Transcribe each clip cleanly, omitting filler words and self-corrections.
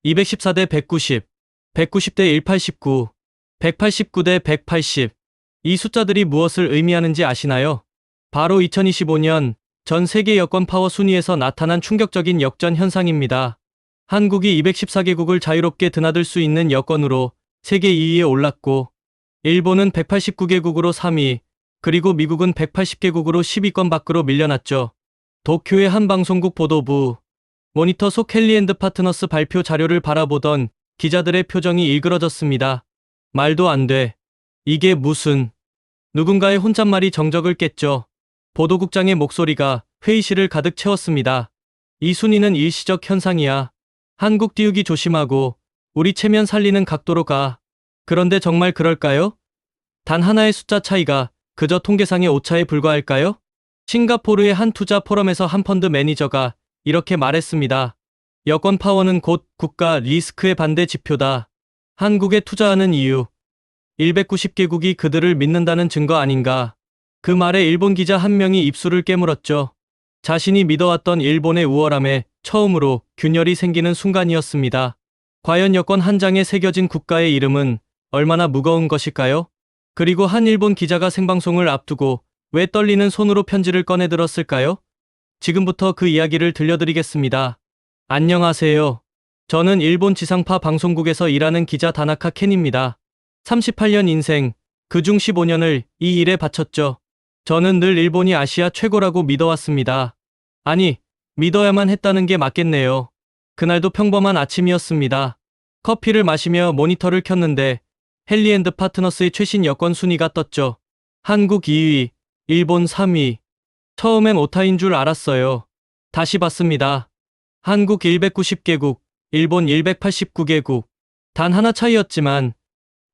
214 대 190, 190 대 189, 189 대 180. 이 숫자들이 무엇을 의미하는지 아시나요? 바로 2025년 전 세계 여권 파워 순위에서 나타난 충격적인 역전 현상입니다. 한국이 214개국을 자유롭게 드나들 수 있는 여권으로 세계 2위에 올랐고, 일본은 189개국으로 3위, 그리고 미국은 180개국으로 10위권 밖으로 밀려났죠. 도쿄의 한 방송국 보도부, 모니터 속 켈리앤드 파트너스 발표 자료를 바라보던 기자들의 표정이 일그러졌습니다. 말도 안 돼. 이게 무슨... 누군가의 혼잣말이 정적을 깼죠. 보도국장의 목소리가 회의실을 가득 채웠습니다. 이 순위는 일시적 현상이야. 한국 띄우기 조심하고 우리 체면 살리는 각도로 가. 그런데 정말 그럴까요? 단 하나의 숫자 차이가 그저 통계상의 오차에 불과할까요? 싱가포르의 한 투자 포럼에서 한 펀드 매니저가 이렇게 말했습니다. 여권 파워는 곧 국가 리스크의 반대 지표다. 한국에 투자하는 이유. 190개국이 그들을 믿는다는 증거 아닌가. 그 말에 일본 기자 한 명이 입술을 깨물었죠. 자신이 믿어왔던 일본의 우월함에 처음으로 균열이 생기는 순간이었습니다. 과연 여권 한 장에 새겨진 국가의 이름은 얼마나 무거운 것일까요? 그리고 한 일본 기자가 생방송을 앞두고 왜 떨리는 손으로 편지를 꺼내들었을까요? 지금부터 그 이야기를 들려드리겠습니다. 안녕하세요. 저는 일본 지상파 방송국에서 일하는 기자 다나카 켄입니다. 38년 인생, 그중 15년을 이 일에 바쳤죠. 저는 늘 일본이 아시아 최고라고 믿어왔습니다. 아니, 믿어야만 했다는 게 맞겠네요. 그날도 평범한 아침이었습니다. 커피를 마시며 모니터를 켰는데 헬리앤드 파트너스의 최신 여권 순위가 떴죠. 한국 2위, 일본 3위. 처음엔 오타인 줄 알았어요. 다시 봤습니다. 한국 190개국, 일본 189개국. 단 하나 차이였지만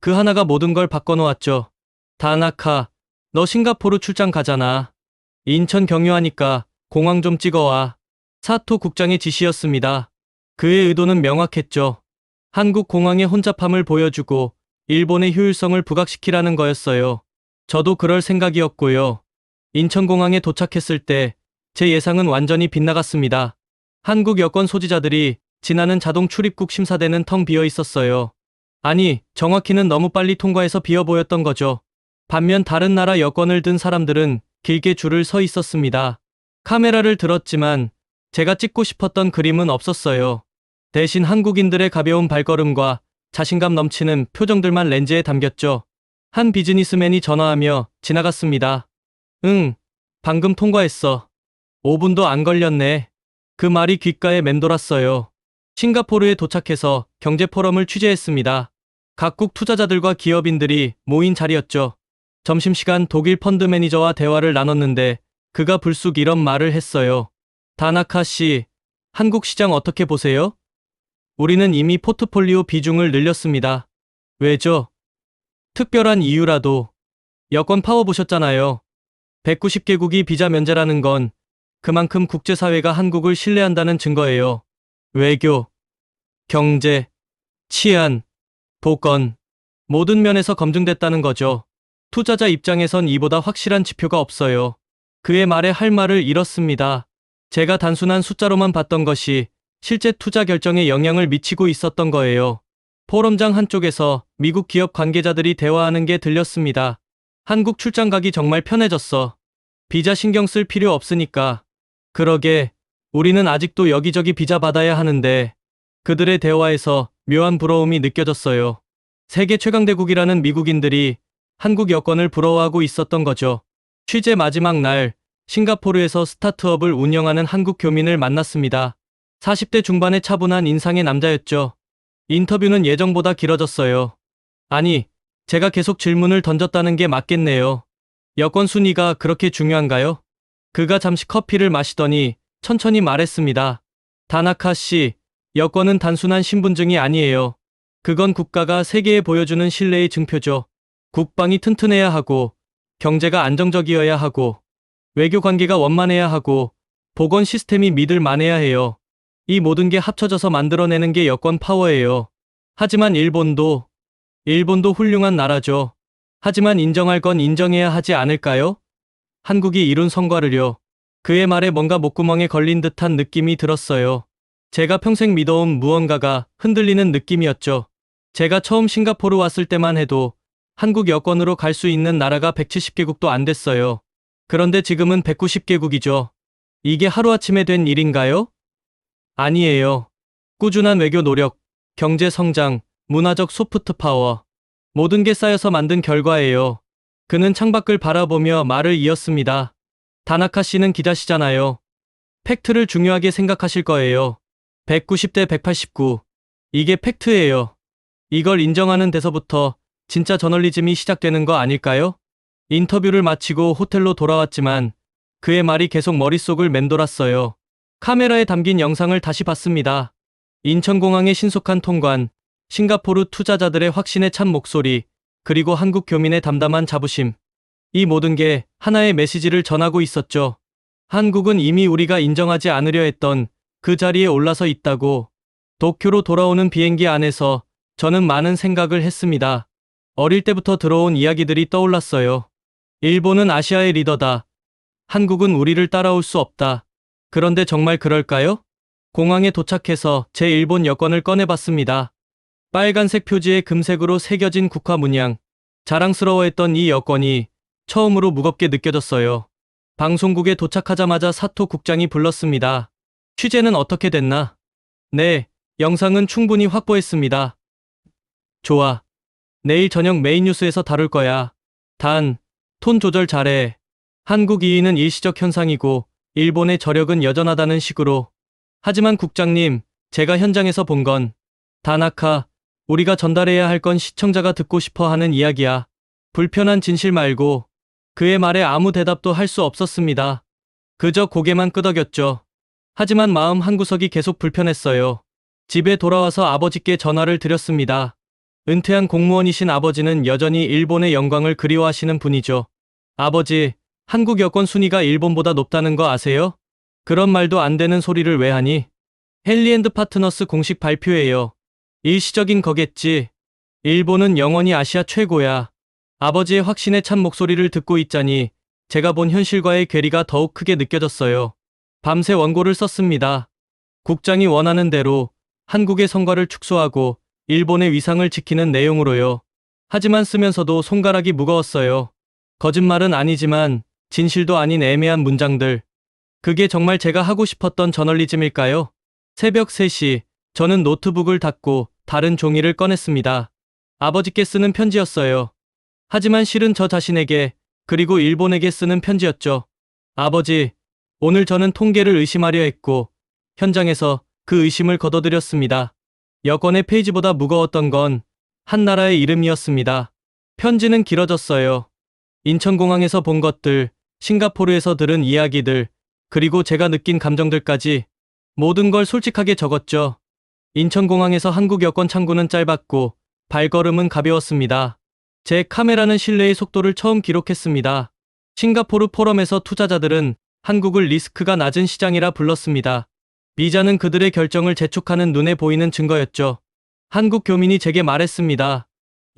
그 하나가 모든 걸 바꿔놓았죠. 다나카, 너 싱가포르 출장 가잖아. 인천 경유하니까 공항 좀 찍어와. 사토 국장의 지시였습니다. 그의 의도는 명확했죠. 한국 공항의 혼잡함을 보여주고 일본의 효율성을 부각시키라는 거였어요. 저도 그럴 생각이었고요. 인천공항에 도착했을 때 제 예상은 완전히 빗나갔습니다. 한국 여권 소지자들이 지나는 자동 출입국 심사대는 텅 비어 있었어요. 아니, 정확히는 너무 빨리 통과해서 비어 보였던 거죠. 반면 다른 나라 여권을 든 사람들은 길게 줄을 서 있었습니다. 카메라를 들었지만 제가 찍고 싶었던 그림은 없었어요. 대신 한국인들의 가벼운 발걸음과 자신감 넘치는 표정들만 렌즈에 담겼죠. 한 비즈니스맨이 전화하며 지나갔습니다. 응, 방금 통과했어. 5분도 안 걸렸네. 그 말이 귓가에 맴돌았어요. 싱가포르에 도착해서 경제 포럼을 취재했습니다. 각국 투자자들과 기업인들이 모인 자리였죠. 점심시간 독일 펀드 매니저와 대화를 나눴는데 그가 불쑥 이런 말을 했어요. 다나카 씨, 한국 시장 어떻게 보세요? 우리는 이미 포트폴리오 비중을 늘렸습니다. 왜죠? 특별한 이유라도. 여권 파워 보셨잖아요. 190개국이 비자 면제라는 건 그만큼 국제사회가 한국을 신뢰한다는 증거예요. 외교, 경제, 치안, 보건, 모든 면에서 검증됐다는 거죠. 투자자 입장에선 이보다 확실한 지표가 없어요. 그의 말에 할 말을 잃었습니다. 제가 단순한 숫자로만 봤던 것이 실제 투자 결정에 영향을 미치고 있었던 거예요. 포럼장 한쪽에서 미국 기업 관계자들이 대화하는 게 들렸습니다. 한국 출장 가기 정말 편해졌어. 비자 신경 쓸 필요 없으니까. 그러게, 우리는 아직도 여기저기 비자 받아야 하는데. 그들의 대화에서 묘한 부러움이 느껴졌어요. 세계 최강대국이라는 미국인들이 한국 여권을 부러워하고 있었던 거죠. 취재 마지막 날, 싱가포르에서 스타트업을 운영하는 한국 교민을 만났습니다. 40대 중반의 차분한 인상의 남자였죠. 인터뷰는 예정보다 길어졌어요. 아니, 제가 계속 질문을 던졌다는 게 맞겠네요. 여권 순위가 그렇게 중요한가요? 그가 잠시 커피를 마시더니 천천히 말했습니다. 다나카 씨, 여권은 단순한 신분증이 아니에요. 그건 국가가 세계에 보여주는 신뢰의 증표죠. 국방이 튼튼해야 하고, 경제가 안정적이어야 하고, 외교 관계가 원만해야 하고, 보건 시스템이 믿을 만해야 해요. 이 모든 게 합쳐져서 만들어내는 게 여권 파워예요. 하지만 일본도 훌륭한 나라죠. 하지만 인정할 건 인정해야 하지 않을까요? 한국이 이룬 성과를요. 그의 말에 뭔가 목구멍에 걸린 듯한 느낌이 들었어요. 제가 평생 믿어온 무언가가 흔들리는 느낌이었죠. 제가 처음 싱가포르 왔을 때만 해도 한국 여권으로 갈 수 있는 나라가 170개국도 안 됐어요. 그런데 지금은 190개국이죠. 이게 하루아침에 된 일인가요? 아니에요. 꾸준한 외교 노력, 경제 성장, 문화적 소프트 파워. 모든 게 쌓여서 만든 결과예요. 그는 창밖을 바라보며 말을 이었습니다. 다나카 씨는 기자시잖아요. 팩트를 중요하게 생각하실 거예요. 190대 189. 이게 팩트예요. 이걸 인정하는 데서부터 진짜 저널리즘이 시작되는 거 아닐까요? 인터뷰를 마치고 호텔로 돌아왔지만 그의 말이 계속 머릿속을 맴돌았어요. 카메라에 담긴 영상을 다시 봤습니다. 인천공항의 신속한 통관, 싱가포르 투자자들의 확신에 찬 목소리, 그리고 한국 교민의 담담한 자부심. 이 모든 게 하나의 메시지를 전하고 있었죠. 한국은 이미 우리가 인정하지 않으려 했던 그 자리에 올라서 있다고. 도쿄로 돌아오는 비행기 안에서 저는 많은 생각을 했습니다. 어릴 때부터 들어온 이야기들이 떠올랐어요. 일본은 아시아의 리더다. 한국은 우리를 따라올 수 없다. 그런데 정말 그럴까요? 공항에 도착해서 제 일본 여권을 꺼내봤습니다. 빨간색 표지에 금색으로 새겨진 국화 문양. 자랑스러워했던 이 여권이 처음으로 무겁게 느껴졌어요. 방송국에 도착하자마자 사토 국장이 불렀습니다. 취재는 어떻게 됐나? 네, 영상은 충분히 확보했습니다. 좋아. 내일 저녁 메인 뉴스에서 다룰 거야. 단, 톤 조절 잘해. 한국 이의는 일시적 현상이고 일본의 저력은 여전하다는 식으로. 하지만 국장님, 제가 현장에서 본 건 다나카, 우리가 전달해야 할 건 시청자가 듣고 싶어 하는 이야기야. 불편한 진실 말고. 그의 말에 아무 대답도 할 수 없었습니다. 그저 고개만 끄덕였죠. 하지만 마음 한구석이 계속 불편했어요. 집에 돌아와서 아버지께 전화를 드렸습니다. 은퇴한 공무원이신 아버지는 여전히 일본의 영광을 그리워하시는 분이죠. 아버지, 한국 여권 순위가 일본보다 높다는 거 아세요? 그런 말도 안 되는 소리를 왜 하니? 헨리앤드 파트너스 공식 발표예요. 일시적인 거겠지. 일본은 영원히 아시아 최고야. 아버지의 확신에 찬 목소리를 듣고 있자니 제가 본 현실과의 괴리가 더욱 크게 느껴졌어요. 밤새 원고를 썼습니다. 국장이 원하는 대로 한국의 성과를 축소하고 일본의 위상을 지키는 내용으로요. 하지만 쓰면서도 손가락이 무거웠어요. 거짓말은 아니지만 진실도 아닌 애매한 문장들. 그게 정말 제가 하고 싶었던 저널리즘일까요? 새벽 3시, 저는 노트북을 닫고 다른 종이를 꺼냈습니다. 아버지께 쓰는 편지였어요. 하지만 실은 저 자신에게, 그리고 일본에게 쓰는 편지였죠. 아버지, 오늘 저는 통계를 의심하려 했고 현장에서 그 의심을 거둬들였습니다. 여권의 페이지보다 무거웠던 건 한 나라의 이름이었습니다. 편지는 길어졌어요. 인천공항에서 본 것들, 싱가포르에서 들은 이야기들, 그리고 제가 느낀 감정들까지 모든 걸 솔직하게 적었죠. 인천공항에서 한국 여권 창구는 짧았고 발걸음은 가벼웠습니다. 제 카메라는 실내의 속도를 처음 기록했습니다. 싱가포르 포럼에서 투자자들은 한국을 리스크가 낮은 시장이라 불렀습니다. 비자는 그들의 결정을 재촉하는 눈에 보이는 증거였죠. 한국 교민이 제게 말했습니다.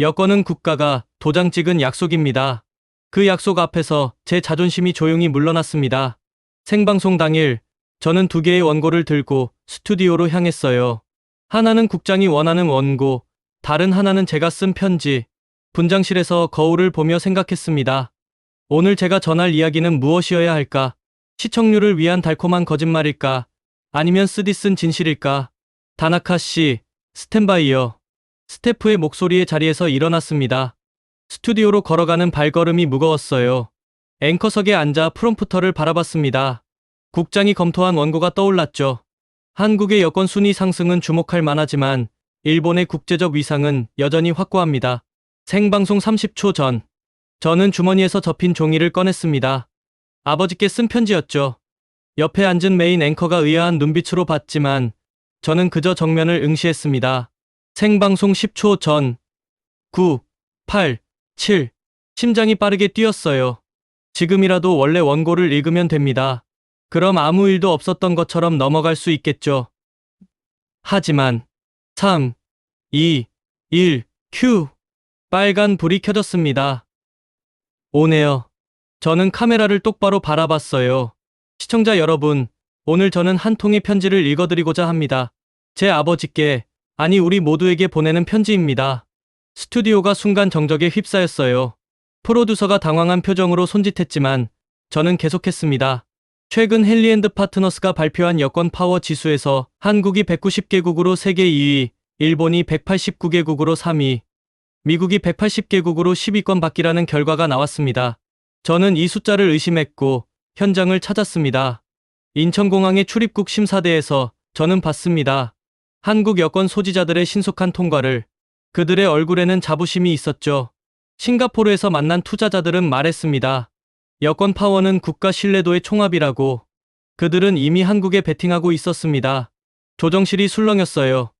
여권은 국가가 도장 찍은 약속입니다. 그 약속 앞에서 제 자존심이 조용히 물러났습니다. 생방송 당일, 저는 2개의 원고를 들고 스튜디오로 향했어요. 하나는 국장이 원하는 원고, 다른 하나는 제가 쓴 편지. 분장실에서 거울을 보며 생각했습니다. 오늘 제가 전할 이야기는 무엇이어야 할까? 시청률을 위한 달콤한 거짓말일까? 아니면 쓰디쓴 진실일까? 다나카 씨, 스탠바이요. 스태프의 목소리의 자리에서 일어났습니다. 스튜디오로 걸어가는 발걸음이 무거웠어요. 앵커석에 앉아 프롬프터를 바라봤습니다. 국장이 검토한 원고가 떠올랐죠. 한국의 여권 순위 상승은 주목할 만하지만 일본의 국제적 위상은 여전히 확고합니다. 생방송 30초 전, 저는 주머니에서 접힌 종이를 꺼냈습니다. 아버지께 쓴 편지였죠. 옆에 앉은 메인 앵커가 의아한 눈빛으로 봤지만 저는 그저 정면을 응시했습니다. 생방송 10초 전, 9, 8, 7. 심장이 빠르게 뛰었어요. 지금이라도 원래 원고를 읽으면 됩니다. 그럼 아무 일도 없었던 것처럼 넘어갈 수 있겠죠. 하지만 3, 2, 1, 큐. 빨간 불이 켜졌습니다. 오네요. 저는 카메라를 똑바로 바라봤어요. 시청자 여러분, 오늘 저는 한 통의 편지를 읽어드리고자 합니다. 제 아버지께, 아니 우리 모두에게 보내는 편지입니다. 스튜디오가 순간 정적에 휩싸였어요. 프로듀서가 당황한 표정으로 손짓했지만 저는 계속했습니다. 최근 헨리앤드 파트너스가 발표한 여권 파워 지수에서 한국이 190개국으로 세계 2위, 일본이 189개국으로 3위, 미국이 180개국으로 10위권 받기라는 결과가 나왔습니다. 저는 이 숫자를 의심했고 현장을 찾았습니다. 인천공항의 출입국 심사대에서 저는 봤습니다. 한국 여권 소지자들의 신속한 통과를. 그들의 얼굴에는 자부심이 있었죠. 싱가포르에서 만난 투자자들은 말했습니다. 여권 파워는 국가 신뢰도의 총합이라고. 그들은 이미 한국에 베팅하고 있었습니다. 조정실이 술렁였어요.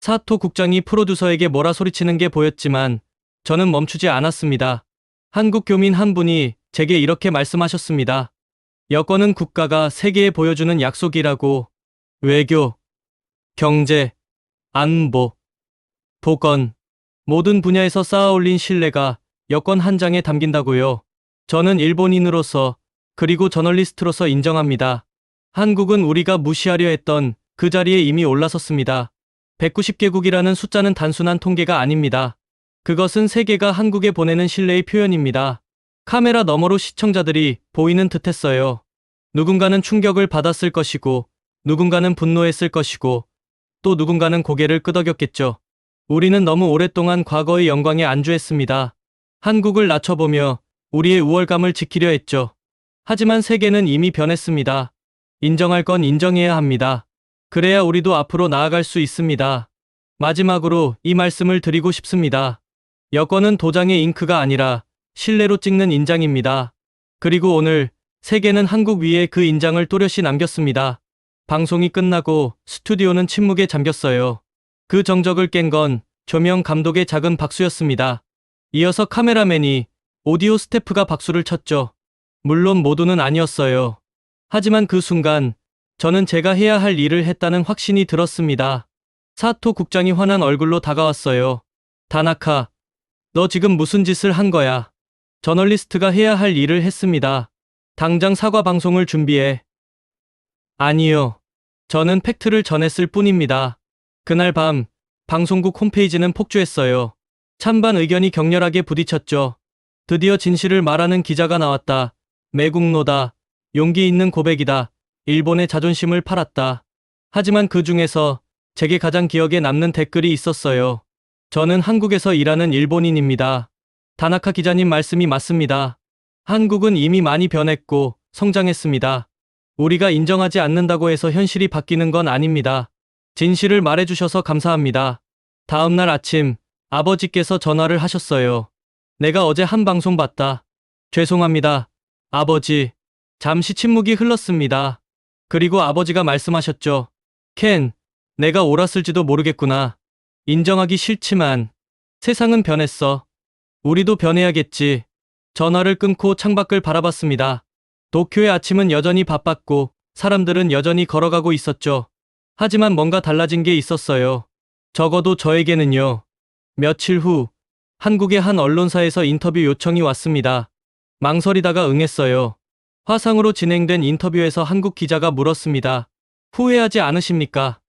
사토 국장이 프로듀서에게 뭐라 소리치는 게 보였지만 저는 멈추지 않았습니다. 한국 교민 한 분이 제게 이렇게 말씀하셨습니다. 여권은 국가가 세계에 보여주는 약속이라고. 외교, 경제, 안보, 보건, 모든 분야에서 쌓아올린 신뢰가 여권 한 장에 담긴다고요. 저는 일본인으로서 그리고 저널리스트로서 인정합니다. 한국은 우리가 무시하려 했던 그 자리에 이미 올라섰습니다. 190개국이라는 숫자는 단순한 통계가 아닙니다. 그것은 세계가 한국에 보내는 신뢰의 표현입니다. 카메라 너머로 시청자들이 보이는 듯했어요. 누군가는 충격을 받았을 것이고, 누군가는 분노했을 것이고, 또 누군가는 고개를 끄덕였겠죠. 우리는 너무 오랫동안 과거의 영광에 안주했습니다. 한국을 낮춰보며 우리의 우월감을 지키려 했죠. 하지만 세계는 이미 변했습니다. 인정할 건 인정해야 합니다. 그래야 우리도 앞으로 나아갈 수 있습니다. 마지막으로 이 말씀을 드리고 싶습니다. 여권은 도장의 잉크가 아니라 신뢰로 찍는 인장입니다. 그리고 오늘 세계는 한국 위에 그 인장을 또렷이 남겼습니다. 방송이 끝나고 스튜디오는 침묵에 잠겼어요. 그 정적을 깬 건 조명 감독의 작은 박수였습니다. 이어서 카메라맨이, 오디오 스태프가 박수를 쳤죠. 물론 모두는 아니었어요. 하지만 그 순간 저는 제가 해야 할 일을 했다는 확신이 들었습니다. 사토 국장이 환한 얼굴로 다가왔어요. 다나카, 너 지금 무슨 짓을 한 거야? 저널리스트가 해야 할 일을 했습니다. 당장 사과 방송을 준비해. 아니요. 저는 팩트를 전했을 뿐입니다. 그날 밤 방송국 홈페이지는 폭주했어요. 찬반 의견이 격렬하게 부딪혔죠. 드디어 진실을 말하는 기자가 나왔다. 매국노다. 용기 있는 고백이다. 일본의 자존심을 팔았다. 하지만 그 중에서 제게 가장 기억에 남는 댓글이 있었어요. 저는 한국에서 일하는 일본인입니다. 다나카 기자님 말씀이 맞습니다. 한국은 이미 많이 변했고 성장했습니다. 우리가 인정하지 않는다고 해서 현실이 바뀌는 건 아닙니다. 진실을 말해주셔서 감사합니다. 다음 날 아침 아버지께서 전화를 하셨어요. 내가 어제 한 방송 봤다. 죄송합니다. 아버지. 잠시 침묵이 흘렀습니다. 그리고 아버지가 말씀하셨죠. 켄, 내가 옳았을지도 모르겠구나. 인정하기 싫지만 세상은 변했어. 우리도 변해야겠지. 전화를 끊고 창밖을 바라봤습니다. 도쿄의 아침은 여전히 바빴고 사람들은 여전히 걸어가고 있었죠. 하지만 뭔가 달라진 게 있었어요. 적어도 저에게는요. 며칠 후 한국의 한 언론사에서 인터뷰 요청이 왔습니다. 망설이다가 응했어요. 화상으로 진행된 인터뷰에서 한국 기자가 물었습니다. 후회하지 않으십니까?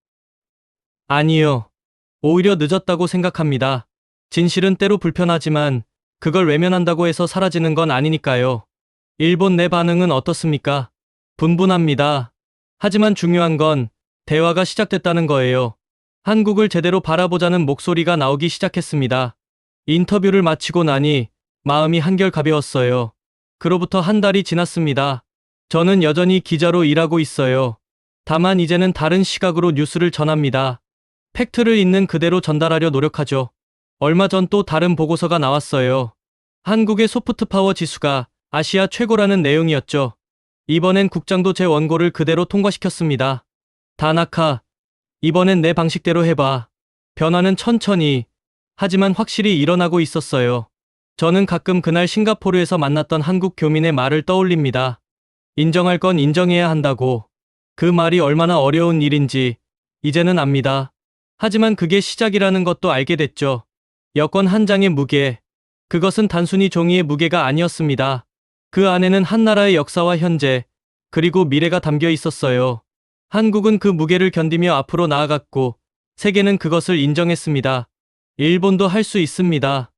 아니요. 오히려 늦었다고 생각합니다. 진실은 때로 불편하지만 그걸 외면한다고 해서 사라지는 건 아니니까요. 일본 내 반응은 어떻습니까? 분분합니다. 하지만 중요한 건 대화가 시작됐다는 거예요. 한국을 제대로 바라보자는 목소리가 나오기 시작했습니다. 인터뷰를 마치고 나니 마음이 한결 가벼웠어요. 그로부터 한 달이 지났습니다. 저는 여전히 기자로 일하고 있어요. 다만 이제는 다른 시각으로 뉴스를 전합니다. 팩트를 있는 그대로 전달하려 노력하죠. 얼마 전 또 다른 보고서가 나왔어요. 한국의 소프트파워 지수가 아시아 최고라는 내용이었죠. 이번엔 국장도 제 원고를 그대로 통과시켰습니다. 다나카, 이번엔 내 방식대로 해봐. 변화는 천천히, 하지만 확실히 일어나고 있었어요. 저는 가끔 그날 싱가포르에서 만났던 한국 교민의 말을 떠올립니다. 인정할 건 인정해야 한다고. 그 말이 얼마나 어려운 일인지 이제는 압니다. 하지만 그게 시작이라는 것도 알게 됐죠. 여권 한 장의 무게. 그것은 단순히 종이의 무게가 아니었습니다. 그 안에는 한 나라의 역사와 현재, 그리고 미래가 담겨 있었어요. 한국은 그 무게를 견디며 앞으로 나아갔고 세계는 그것을 인정했습니다. 일본도 할 수 있습니다.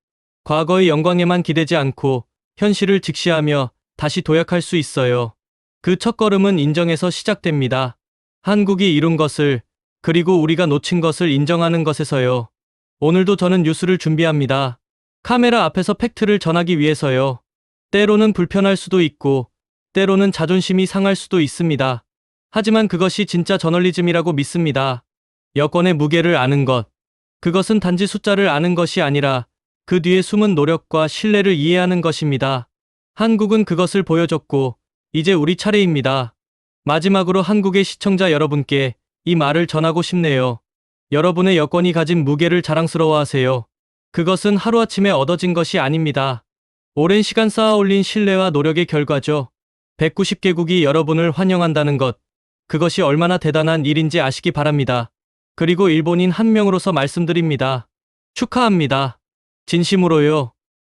과거의 영광에만 기대지 않고 현실을 직시하며 다시 도약할 수 있어요. 그 첫걸음은 인정에서 시작됩니다. 한국이 이룬 것을, 그리고 우리가 놓친 것을 인정하는 것에서요. 오늘도 저는 뉴스를 준비합니다. 카메라 앞에서 팩트를 전하기 위해서요. 때로는 불편할 수도 있고, 때로는 자존심이 상할 수도 있습니다. 하지만 그것이 진짜 저널리즘이라고 믿습니다. 여권의 무게를 아는 것. 그것은 단지 숫자를 아는 것이 아니라 그 뒤에 숨은 노력과 신뢰를 이해하는 것입니다. 한국은 그것을 보여줬고, 이제 우리 차례입니다. 마지막으로 한국의 시청자 여러분께 이 말을 전하고 싶네요. 여러분의 여권이 가진 무게를 자랑스러워하세요. 그것은 하루아침에 얻어진 것이 아닙니다. 오랜 시간 쌓아올린 신뢰와 노력의 결과죠. 190개국이 여러분을 환영한다는 것. 그것이 얼마나 대단한 일인지 아시기 바랍니다. 그리고 일본인 한 명으로서 말씀드립니다. 축하합니다. 진심으로요.